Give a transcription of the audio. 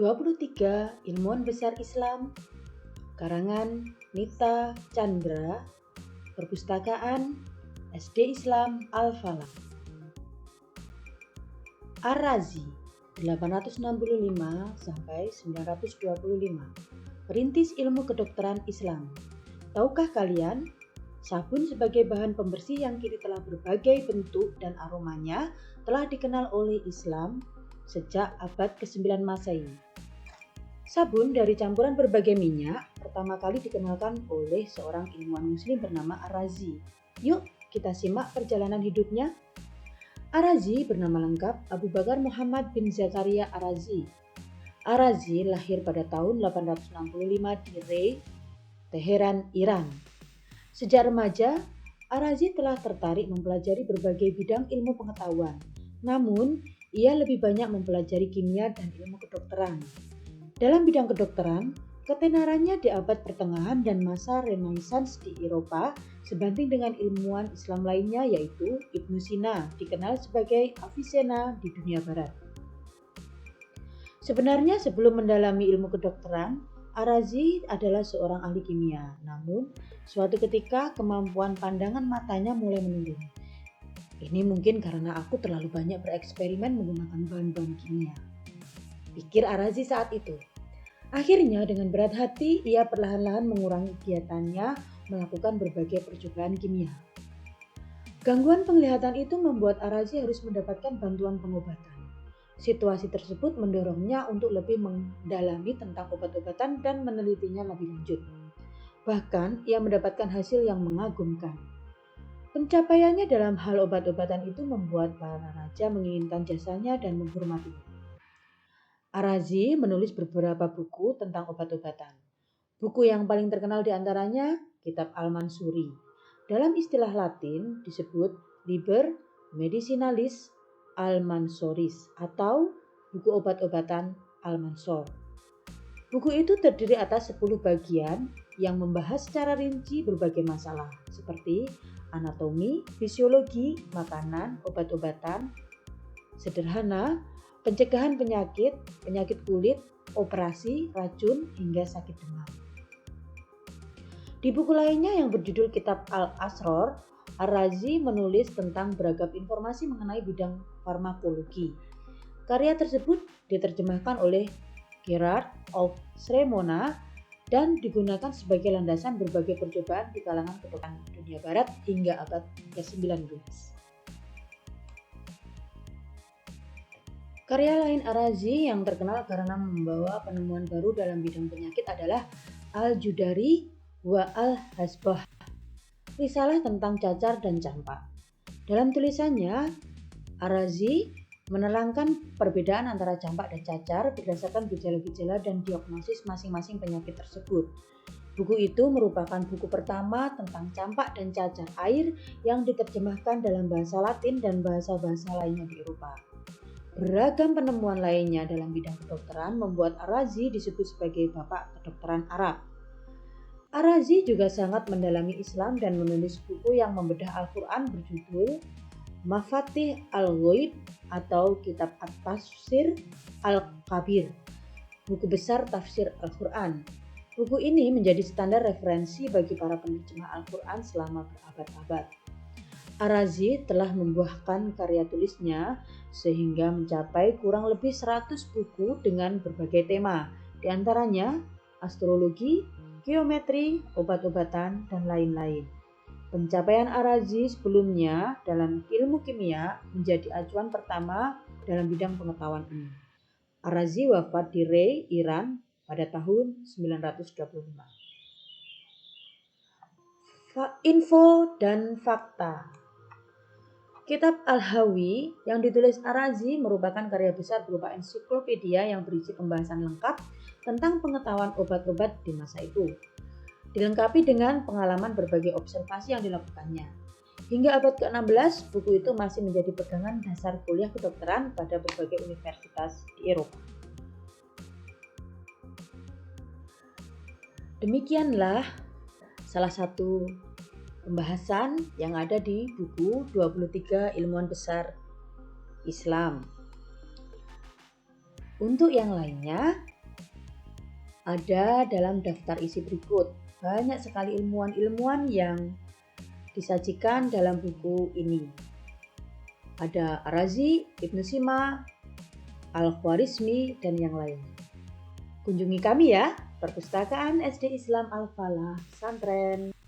23 Ilmuwan Besar Islam, karangan Nita Chandra, Perpustakaan SD Islam Al-Falah. Ar-Razi 865 sampai 925, perintis ilmu kedokteran Islam. Tahukah kalian, sabun sebagai bahan pembersih yang kini telah berbagai bentuk dan aromanya telah dikenal oleh Islam sejak abad ke-9 Masehi. Sabun dari campuran berbagai minyak pertama kali dikenalkan oleh seorang ilmuwan muslim bernama Ar-Razi. Yuk kita simak perjalanan hidupnya. Ar-Razi bernama lengkap Abu Bakar Muhammad bin Zakaria Ar-Razi. Ar-Razi lahir pada tahun 865 di Rey, Teheran, Iran. Sejak remaja, Ar-Razi telah tertarik mempelajari berbagai bidang ilmu pengetahuan. Namun, ia lebih banyak mempelajari kimia dan ilmu kedokteran. Dalam bidang kedokteran, ketenarannya di abad pertengahan dan masa Renaissance di Eropa sebanding dengan ilmuwan Islam lainnya, yaitu Ibnu Sina, dikenal sebagai Avicenna di dunia barat. Sebenarnya sebelum mendalami ilmu kedokteran, Ar-Razi adalah seorang ahli kimia. Namun, suatu ketika kemampuan pandangan matanya mulai menurun. Ini mungkin karena aku terlalu banyak bereksperimen menggunakan bahan-bahan kimia, pikir Ar-Razi saat itu. Akhirnya dengan berat hati ia perlahan-lahan mengurangi kegiatannya melakukan berbagai percobaan kimia. Gangguan penglihatan itu membuat Ar-Razi harus mendapatkan bantuan pengobatan. Situasi tersebut mendorongnya untuk lebih mendalami tentang obat-obatan dan menelitinya lebih lanjut. Bahkan ia mendapatkan hasil yang mengagumkan. Pencapaiannya dalam hal obat-obatan itu membuat para raja menginginkan jasanya dan menghormatinya. Ar-Razi menulis beberapa buku tentang obat-obatan. Buku yang paling terkenal diantaranya Kitab Al-Mansuri. Dalam istilah Latin disebut Liber Medicinalis Al-Mansoris atau buku obat-obatan Al-Mansor. Buku itu terdiri atas 10 bagian yang membahas secara rinci berbagai masalah seperti anatomi, fisiologi, makanan, obat-obatan sederhana, pencegahan penyakit, penyakit kulit, operasi, racun, hingga sakit demam. Di buku lainnya yang berjudul Kitab Al-Asror, Ar-Razi menulis tentang beragam informasi mengenai bidang farmakologi. Karya tersebut diterjemahkan oleh Gerard of Cremona dan digunakan sebagai landasan berbagai percobaan di kalangan kedokteran dunia barat hingga abad ke-19. Karya lain Ar-Razi yang terkenal karena membawa penemuan baru dalam bidang penyakit adalah Al-Judari wa Al-Hasbah, risalah tentang cacar dan campak. Dalam tulisannya, Ar-Razi menerangkan perbedaan antara campak dan cacar berdasarkan gejala-gejala dan diagnosis masing-masing penyakit tersebut. Buku itu merupakan buku pertama tentang campak dan cacar air yang diterjemahkan dalam bahasa Latin dan bahasa-bahasa lainnya di Eropa. Beragam penemuan lainnya dalam bidang kedokteran membuat Ar-Razi disebut sebagai bapak kedokteran Arab. Ar-Razi juga sangat mendalami Islam dan menulis buku yang membedah Al-Quran berjudul Mafatih Al-Ghaib atau Kitab At-Tafsir Al-Kabir, buku besar tafsir Al-Quran. Buku ini menjadi standar referensi bagi para penerjemah Al-Quran selama berabad-abad. Ar-Razi telah membuahkan karya tulisnya sehingga mencapai kurang lebih 100 buku dengan berbagai tema, di antaranya astrologi, geometri, obat-obatan, dan lain-lain. Pencapaian Ar-Razi sebelumnya dalam ilmu kimia menjadi acuan pertama dalam bidang pengetahuan ini. Ar-Razi wafat di Rey, Iran pada tahun 925. Info dan fakta. Kitab Al-Hawi yang ditulis Ar-Razi merupakan karya besar berupa ensiklopedia yang berisi pembahasan lengkap tentang pengetahuan obat-obat di masa itu, dilengkapi dengan pengalaman berbagai observasi yang dilakukannya. Hingga abad ke-16, buku itu masih menjadi pegangan dasar kuliah kedokteran pada berbagai universitas di Eropa. Demikianlah salah satu pembahasan yang ada di buku 23 Ilmuwan Besar Islam. Untuk yang lainnya, Ada dalam daftar isi berikut. Banyak sekali ilmuwan-ilmuwan yang disajikan dalam buku ini. Ada Ar-Razi, Ibnu Sina, Al-Khwarizmi, dan yang lain. Kunjungi kami ya, Perpustakaan SD Islam Al-Falah, Pesantren.